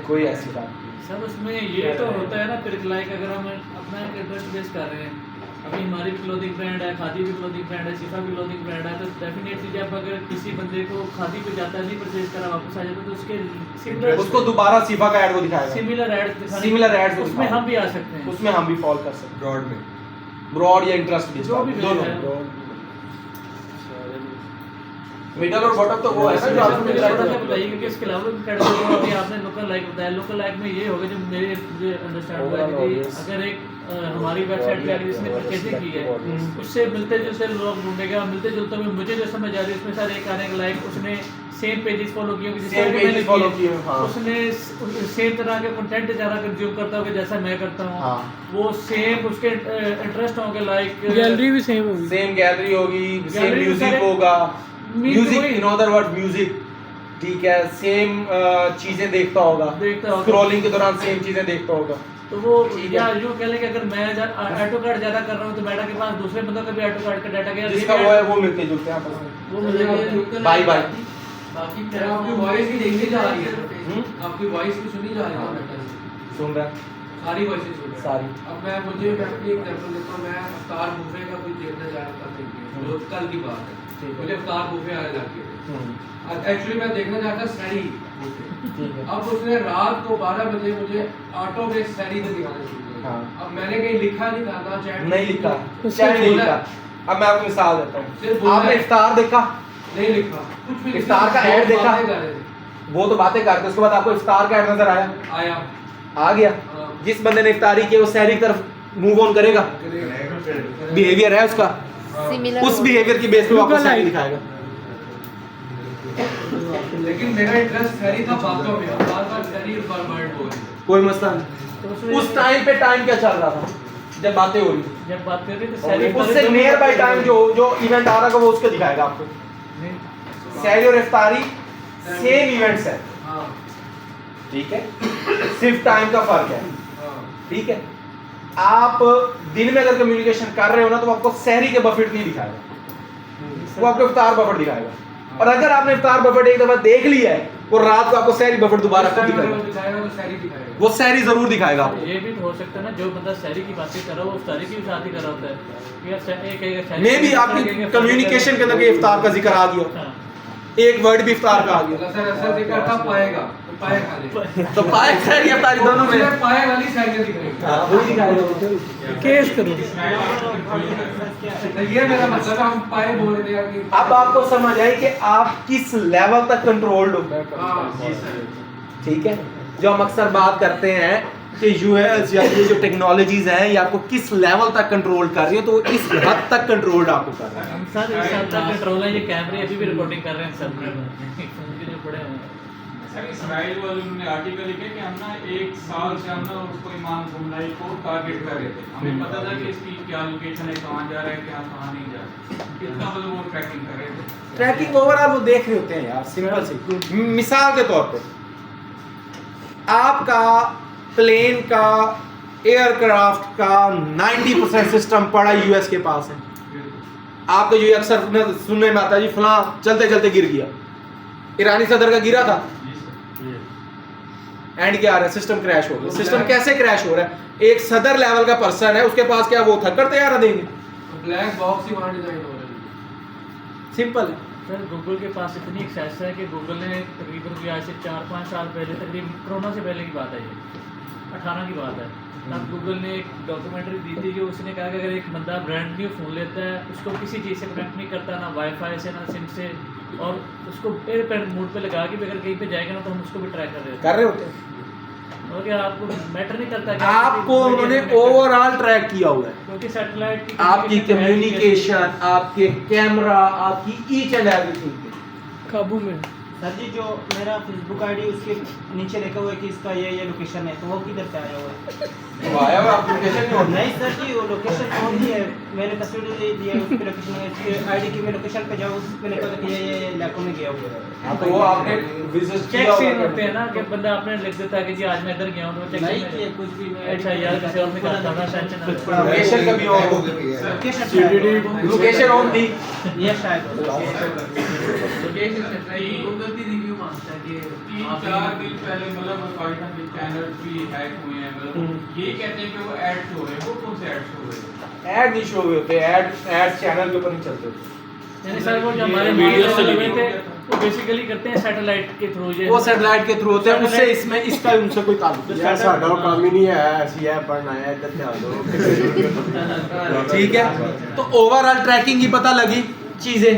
कोई ऐसी बात नहीं। सर उसमें ये तो होता है ना, फिर लाइक अगर हम अपना एक इंटरेस्ट बेस कर रहे हैं, अभी हमारी भी क्लोथिंग ब्रांड है, खादी भी क्लोथिंग ब्रांड है, शिफा भी क्लोथिंग ब्रांड है, तो डेफिनेटली जब अगर किसी बंदे को खादी पे जाता है, नहीं परचेज करा, वापस आ जाता है, तो उसके सिमिलर उसको दोबारा सिफा का ऐड वो दिखाएगा, सिमिलर ऐड सिमिलर ऐड उसमें हम भी आ सकते हैं, उसमें हम भी फॉल कर सकते हैं, ब्रॉड में, ब्रॉड या इंटरेस्ट जो भी दोनों। है। मिडल और बॉटम तो वो है ना जो आपको मिल रहा थोड़ा सा है। बताइए क्योंकि इसके अलावा भी कैटेगरी अभी आपने लोकल लाइक बताया, लोकल लाइक में ये होगा जो मेरे मुझे अंडरस्टैंड हुआ है कि अगर एक हमारी वेबसाइट पे आगे जिसने परचेजिंग की है उससे मिलते जुलते लोग ढूंढेगा, मिलते जुलते में मुझे जो समझ आ रही है उसमें सर एक आने का लाइक उसने सेम पेजेस फॉलो किए होंगे Same pages follow किए हों, हाँ। उसने सेम तरह के कंटेंट ज़्यादा कंज्यूम करता होगा जैसा मैं करता हूँ हाँ। वो सेम उसके इंटरेस्ट होंगे लाइक गैलरी भी सेम होगी। सेम गैलरी होगी, सेम Gallery में म्यूजिक सारे- होगा, म्यूजिक वही- इन अदर वर्ड म्यूजिक, ठीक है, सेम चीजें देखता होगा, स्क्रॉलिंग के दौरान सेम चीजें देखता होगा। तो वो ठीक या है। यूँ कह लें कि अगर मैं ऑटो कार्ड ज़्यादा कर रहा हूँ तो मेटा के पास दूसरे बंदों का भी ऑटो कार्ड का डाटा गया जिसका वो है वो मिलते जुलते हैं आपस में। वो मिलेगा। Bye bye. बाकी आपकी वॉइस भी देखनी जा रही है, आपकी वॉइस भी सुनी जा रही है बेटा से। सुन रहा है सारी वॉइसेस सुन रहा है। सारी। अब मैं अपनी एग्जांपल देता हूँ। मैं अफ्तार बुफे का कुछ देखने जा रहा था देखने, जो कल की बात है। ठीक है। मुझे अफ्तार बुफे आने लग गए। एक्चुअली मैं देखना चाहता सैरी बुफे। ठीक है। अब उसने रात को 12 बजे मुझे ऑटो में सैरी से दिखाना शुरू किया। हाँ। अब मैंने कहीं लिखा नहीं था ना चैट नहीं लिखा, चाहे नहीं लिखा। अब मैं आपको मिसाल देता सिर्फ हूँ, बोला आपने है। इफ्तार देखा, नहीं लिखा कुछ भी। इफ्तार का ऐड देखा, बातें कर रहे थे। वो तो बातें करते, उसके बाद आपको इफ्तार का ऐड नजर आया, आया आ गया। हाँ। जिस बंदे ने इफ्तारी की वो सहरी की तरफ मूव ऑन करेगा, बिहेवियर है उसका, सिमिलर उस बिहेवियर की बेस पे वो आपको सहरी दिखाएगा। लेकिन मेरा इंटरेस्ट सैरी था बातों में। बार बार सैरी और वर्ड बोल रहे थे। कोई मसला नहीं। तो उसमें उस टाइम पे टाइम क्या चल रहा था जब बातें हो रही थी, जब बात कर रहे थे सैरी उससे नियर बाय टाइम जो इवेंट आ रहा था वो उसको दिखाएगा आपको। सहरी और इफ्तारी सेम इवेंट्स है, हाँ ठीक है, सिर्फ टाइम का फर्क है, हाँ ठीक है। आप दिन में अगर कम्युनिकेशन कर रहे हो ना तो वो आपको सहरी के बफेट नहीं दिखाएगा, वो आपको इफ्तार बफेट दिखाएगा। और अगर आपने इफ्तार बफेट एक दफा देख लिया है वो रात को आपको सहरी बफेट दोबारा खुद दिखाएगा, दिखाएगा तो सैरी दिखाएगा। वो सहरी जरूर दिखाएगा आपको। ये भी हो सकता है ना जो बंदा सैरी की बातें कर रहा है वो इफ्तारी की भी साथ ही कर रहा होता है कि यार एक एक सैरी मे भी आपकी कम्युनिकेशन के अंदर के इफ्तार का जिक्र आ गया, हाँ। एक वर्ड भी इफ्तार का आ गया, अगर ऐसा जिक्र था पाएगा तो पाए खा ले। तो पाए सहरी इफ्तारी दोनों में मुझे पाए वाली सैरी दिखाएगी। हाँ, वही दिखाएगा। केस करो। ये मेरा मतलब है, हम पाए बोल रहे हैं कि अब आपको समझ आई कि आप किस लेवल तक कंट्रोल्ड हो, हाँ जी सर। ठीक है। जो हम अक्सर बात करते हैं कि यूएस या ये जो टेक्नोलॉजीज हैं ये आपको किस लेवल तक कंट्रोल कर रही है, तो इस हद तक कंट्रोल्ड आपको कर रहा है। हम सर इस हद तक कंट्रोल है, ये कैमरे अभी भी रिकॉर्डिंग कर रहे हैं सब फोन के जो पड़े हुए हैं। सर इसराइल वाले उन्होंने आर्टिकल लिखे कि हम ना 1 साल से हम ना उसको इमाम खुमनाई को टारगेट कर रहे थे। हमें पता था कि इसकी क्या लोकेशन है, कहाँ जा रहा है, क्या कहाँ नहीं जा रहा, कितना मतलब वो ट्रैकिंग कर रहे थे। ट्रैकिंग ओवरऑल वो देख रहे होते हैं यार, सिंपल सी मिसाल के तौर पे आपका प्लेन का एयरक्राफ्ट का 90% सिस्टम पड़ा यूएस के पास है। आपको जो अक्सर सुनने में आता है जी फलां चलते चलते गिर गया, ईरानी सदर का गिरा था एंड क्या आ रहा है, सिस्टम क्रैश हो गया। सिस्टम कैसे क्रैश हो रहा है, एक सदर लेवल का पर्सन है उसके पास क्या वो थक्कर तैयार देंगे, ब्लैक बॉक्स ही वहाँ डिजाइन हो रहा है। सिंपल है। सर गूगल के पास इतनी एक्सेस है कि गूगल ने तकरीबन आज से 4-5 साल पहले, तकरीबन कोरोना से पहले की बात है, ये 18 की बात है, तब गूगल ने एक डॉक्यूमेंट्री दी थी कि उसने कहा कि अगर एक बंदा ब्रांड न्यू फ़ोन लेता है उसको किसी चीज़ से कनेक्ट नहीं करता, ना वाईफाई से ना सिम से, और उसको एयरप्लेन मोड पे लगा के भी अगर कहीं पे जाएगा ना तो हम उसको भी ट्रैक कर रहे होते हैं। और क्या आपको मैटर नहीं करता कि आपको उन्होंने ओवरऑल ट्रैक किया हुआ है, क्योंकि सैटेलाइट की आपकी कम्युनिकेशन, आपके कैमरा, आपकी ईच एंड एवरीथिंग काबू में। सर जी जो मेरा फेसबुक आईडी उसके नीचे लिखा हुआ है कि इसका ये लोकेशन है, तो वो किधर से आया हुआ है? वो आया हुआ लोकेशन नहीं होता। नहीं सर जी वो लोकेशन कौन दी है, मैंने तस्वीर दे दिया उस पे लोकेशन आईडी की, मैं लोकेशन पे जाऊँ उस पे लिखा था कि ये इलाकों में गया हुआ है। हाँ तो वो आपने विजिट चेक किया सीन होगा होते हैं ना कि बंदा आपने लिख देता है कि जी आज मैं इधर गया हूँ तो चेक नहीं किया कुछ भी, मैं अच्छा यार किसी और ने करता था टेंशन लोकेशन कभी ऑन हो लोकेशन ऑन थी ये शायद गूगल भी रिव्यू मांगता है कि 3-4 दिन पहले मतलब पाकिस्तान के चैनल भी हैक हुए हैं, मतलब ये कहते हैं कि वो ऐड शो हो रहे हैं। वो कौन से ऐड शो हो रहे हैं? ऐड नहीं शो हुए होते, ऐड चैनल के ऊपर नहीं चलते होते। यानी सर वो जो हमारे वीडियो से लगे थे वो बेसिकली करते हैं सैटेलाइट के थ्रू, ये वो सैटेलाइट के थ्रू होते हैं, उससे इसमें इसका उनसे कोई ताल्लुक नहीं है। यार साडा काम ही नहीं है, ऐसी है पढ़ना है इधर ध्यान दो। ठीक है, तो ओवरऑल ट्रैकिंग की पता लगी, चीजें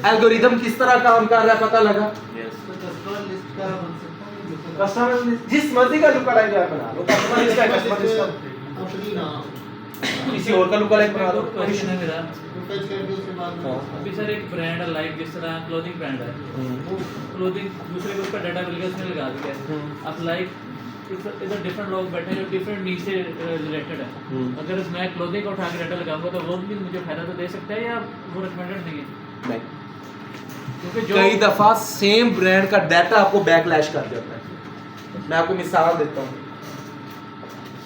एल्गोरिदम किस तरह काम कर रहा है पता लगा। कस्टमर लिस्ट जिस मर्जी का लुक अलाइक बना लो, कस्टमर लिस्ट है, कस्टमर लिस्ट अपनी ना किसी और का लुक लाइक बना दो। क्वेश्चन है मेरा हाँ। अभी सर एक ब्रांड है लाइक जिस तरह क्लोथिंग ब्रांड है वो क्लोथिंग दूसरे के ऊपर डाटा मिल गया उसने लगा दिया अब लाइक इधर डिफरेंट लोग बैठे हैं जो डिफरेंट नीड से रिलेटेड है अगर मैं क्लोथिंग का उठा के डाटा लगाऊंगा तो वो भी मुझे फायदा तो दे सकता है या वो रिकमेंडेड नहीं है? नहीं, क्योंकि जो कई दफा सेम ब्रांड का डाटा आपको बैकलैश कर देता है। मैं आपको मिसाल देता हूँ,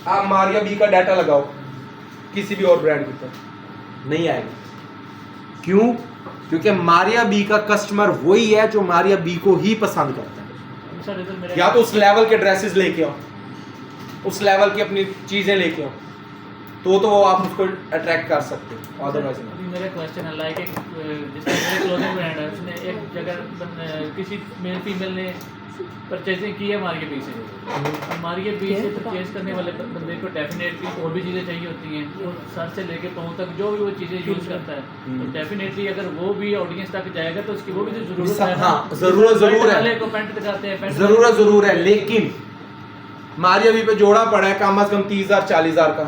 आप मारिया बी का डाटा लगाओ किसी भी और ब्रांड के ऊपर, नहीं आएगा। क्यों? क्योंकि मारिया बी का कस्टमर वही है जो मारिया बी को ही पसंद करता है। सर इधर मेरा या तो उस लेवल के ड्रेसेस लेके आओ, उस लेवल की अपनी चीजें लेके आओ, तो वो आप उसको अट्रैक्ट कर सकते हो, अदरवाइज नहीं। अभी मेरा क्वेश्चन है लाइक एक जिसका मेरा क्लोथिंग ब्रांड है उसने एक जगह किसी मेल फीमेल ने परचेजिंग की है मार्केट बी से मार्केट बी से परचेज करने वाले बंदे को डेफिनेटली और भी चीज़ें चाहिए होती हैं वो सर से लेके पाँव तक जो भी वो चीज़ें यूज़ करता है तो डेफिनेटली अगर वो भी ऑडियंस तक जाएगा तो उसकी वो भी तो जरूरत है। हाँ, जरूरत जरूर है, वाले को पैंट दिखाते हैं पैंट जरूरत जरूर है, लेकिन मारिया बी पे जोड़ा पड़ा है कम से कम 30,000 40,000 का,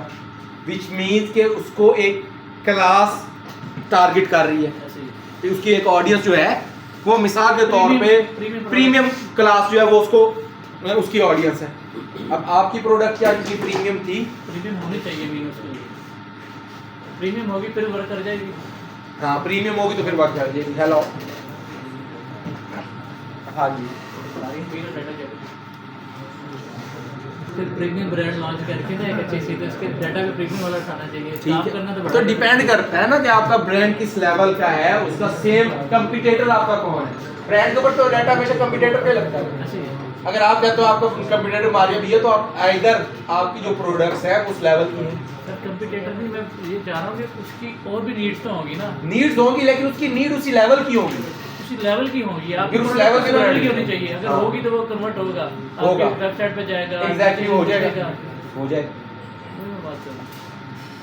विच मीन्स के उसको एक क्लास टारगेट कर रही है, उसकी एक ऑडियंस जो है वो मिसाल के तौर पे प्रीमियम क्लास जो है वो उसकी ऑडियंस है। अब आपकी प्रोडक्ट क्या की प्रीमियम थी? प्रीमियम होनी चाहिए भी उसके लिए, प्रीमियम होगी फिर वर्क कर जाएगी। हाँ, प्रीमियम होगी तो फिर वर्क कर जाएगी। हेलो, हाँ जी, फिर प्रीमियम ब्रांड लॉन्च करके ना एक अच्छी सी तो इसके डाटा भी प्रीमियम वाला उठाना चाहिए। काम करना तो डिपेंड करता है ना कि आपका ब्रांड किस लेवल का है, उसका सेम कंपटीटर आपका कौन है। ब्रांड के ऊपर तो डाटा हमेशा कंपटीटर पे लगता है। अगर आप कहते हो आपका कंपटीटर मारिया भी है तो आप इधर आपकी जो प्रोडक्ट्स है उस लेवल की है। सर कंपटीटर भी मैं ये चाह रहा हूँ कि उसकी और भी नीड्स तो होगी ना। नीड्स होगी लेकिन उसकी नीड उसी लेवल की होगी, उसी लेवल की होगी। आप फिर उस लेवल की होनी चाहिए, अगर होगी तो वो कन्वर्ट होगा, आपकी वेबसाइट पे जाएगा, एग्जैक्टली हो जाएगा, हो जाएगा। वही मैं बात कर रहा हूँ।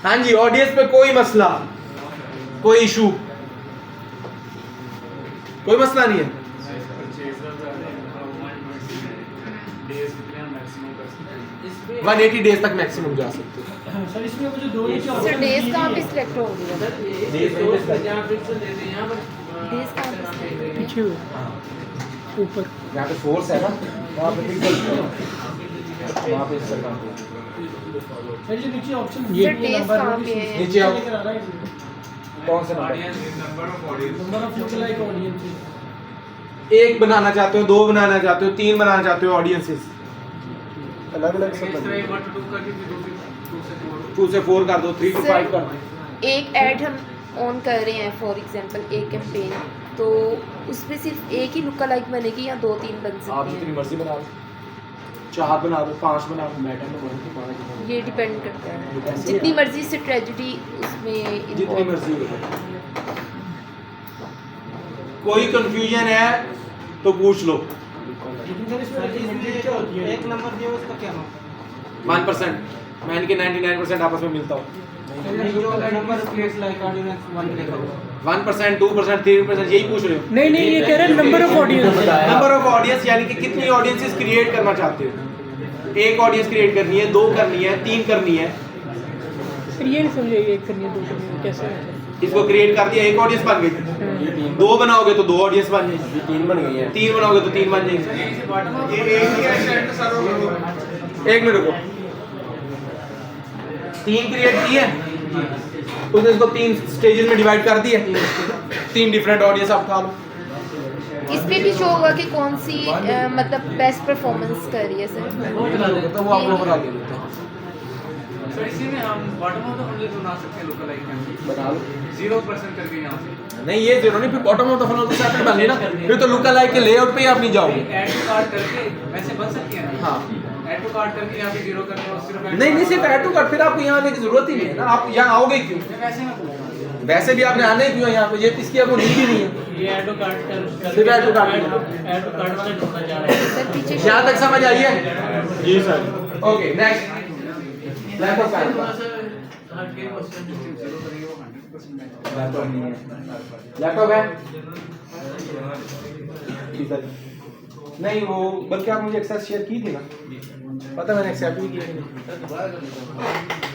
हाँ जी, ऑडियंस पे कोई मसला, कोई इशू, कोई मसला नहीं है। 180 डेज तक मैक्सिमम जा सकते हैं। सर इसमें मुझे दो ही सर डेज कहाँ पे सिलेक्ट होंगे? डेज कहाँ पे? पीछे ऊपर यहाँ पे सोर्स है ना, वहाँ पे पिक्सल, वहाँ पे इंस्टाग्राम पे सर ये नीचे ऑप्शन सर डेज कहाँ पे है? नीचे आओ, कौन सा number of look like audiences, एक बनाना चाहते हो, 2 बनाना चाहते हो, 3 बनाना चाहते हो, ऑडियंसेस अलग अलग सब 2 से 4 कर दो, 3 to 5 कर दो। एक ऐड हम ऑन कर रहे हैं फॉर एग्जांपल एक कैंपेन, तो उसमें सिर्फ एक ही लुक लाइक बनेगी या 2-3 बन आप सकते जितनी हैं? मर्जी बना लो, 4 बना दो, 5 बना दो, मैटर में बना दो, 5 ये डिपेंड करता है, जितनी मर्जी से ट्रेजेडी उसमें जितनी involve मर्जी हो। कोई कंफ्यूजन है तो पूछ लो। एक नंबर दिया उसका क्या नाम? 1%, मैं इनके 99% आपस में मिलता हूँ। जो नंबर प्लेस लाइक ऑडियंस 1 लिखा हुआ 1%, 2%, 3%, यही पूछ रहे हो? नहीं नहीं ये कह रहे हैं number of audience, number of audience यानी कि कितनी ऑडियंसेस क्रिएट करना चाहते हो। 1 ऑडियंस क्रिएट करनी है, 2 करनी है, 3 करनी है। सर ये नहीं समझे 1 करनी है 2 करनी है कैसे है? इसको क्रिएट कर दिया, 1 ऑडियंस बन गई। 2 बनाओगे तो 2 ऑडियंस बन जाएगी, 3 बन गई है, 3 बनाओगे तो 3 बन जाएंगे। एक मिनट रुको, 3 क्रिएट की है, उसने इसको 3 स्टेजेस में डिवाइड कर दिया, 3 डिफरेंट ऑडियंस आप उठा लो। इसमें भी शो होगा कि कौन सी मतलब बेस्ट परफॉर्मेंस कर रही है सर? तो वो आप लोग बना के देते हैं। सर इसी में हम बॉटम ऑफ द फनल बना सकते हैं लोकल लाइक कैंपेन बना लो 0% करके यहाँ से। नहीं, ये 0 नहीं, फिर बॉटम ऑफ द फनल तो सेपरेट बन लेना, फिर तो लुक लाइक के लेआउट पे ही आप नहीं जाओगे। ऐड टू कार्ट करके वैसे बन सकती है ना? हाँ, ऐड टू कार्ट करके यहाँ पे 0 करके और सिर्फ नहीं सिर्फ ऐड टू कार्ट, फिर आपको यहाँ आने की जरूरत ही नहीं है ना, आप यहाँ आओगे क्यों? वैसे मैं पूछ रहा हूँ। वैसे भी आपने आने क्यों है यहाँ पे, ये इसकी आपको नीड ही नहीं है। ये ऐड टू कार्ट कर सिर्फ add to cart add to cart वाले ढूंढना चाह रहे हैं। सर पीछे यहाँ तक समझ आई है? जी सर। ओके, नेक्स्ट लैपटॉप का हर के क्वेश्चन जो 0 करेंगे वो 100% लैपटॉप नहीं है, लैपटॉप है? जी सर। नहीं वो बल्कि आप मुझे एक्सेस शेयर की थी ना, पता मैंने एक्सेप्ट भी किया कि नहीं।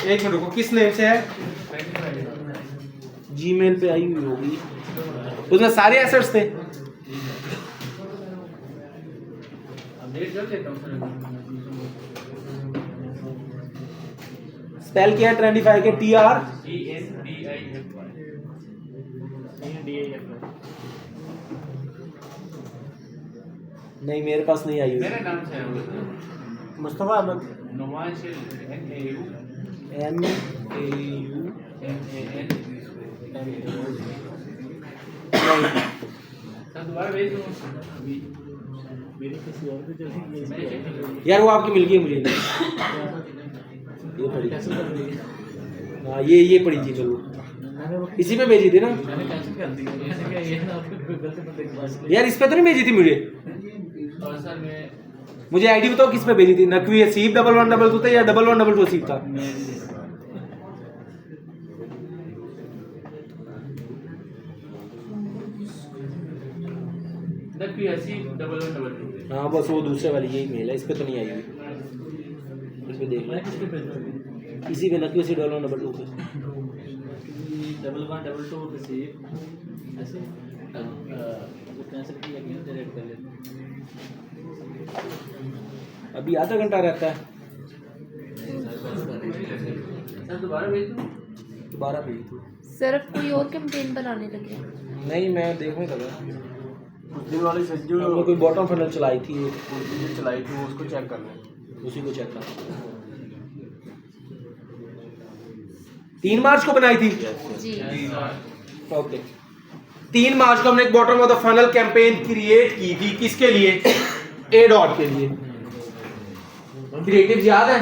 एक मिनट रुको, किस नेम से है? जीमेल पे आई हुई होगी, उसमें सारे एसेट्स थे। अपडेट कर देता हूँ सर। स्पेल क्या है ट्रेंडिफाई के? TR नहीं, मेरे पास नहीं आई हुई। मेरे नाम से है वो। मुस्तफा अहमद नुमाइश NAU MAU सर दोबारा भेज दूँ। यार वो आपकी मिल गई मुझे। ये पड़ी, हाँ ये पड़ी थी चलो, इसी पे भेजी थी ना मैंने कैंसिल कर दी। मैंने कहा ये ना आपको गलत बंदे के पास। यार, इस पे तो नहीं भेजी थी मुझे। और सर मैं मुझे आईडी बताओ किस पे भेजी थी? नकवी असीब 1112 था या 1112 असीब था? नकवी असीब 1112। हाँ बस वो दूसरे वाली यही मेल है, इस पे तो नहीं आई हुई। इस पे देख मैं किस पे भेज दूँ? इसी पे नकवी असीब 1112 पे। 1112 असीब ऐसे कैंसिल किया गया, जनरेट कर लेते हैं। अभी आधा घंटा रहता है। सर दोबारा भेज दूँ? दोबारा भेज दो। सर अब कोई और कैंपेन बनाने लगे? नहीं, मैं देखने लगा। उस दिन वाली सज्जू हमने कोई बॉटम फनल चलाई थी, जो चलाई थी वो उसको चेक करना है। उसी को चेक करना। 3 मार्च को बनाई थी। जी ओके, 3 मार्च को हमने एक bottom of the funnel campaign create की थी। किसके लिए? A.Dot के लिए। क्रिएटिव याद है?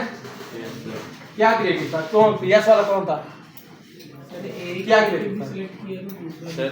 क्या क्रिएटिव था? कौन PS वाला कौन था? क्या क्रिएटिव था? सिलेक्ट किया सर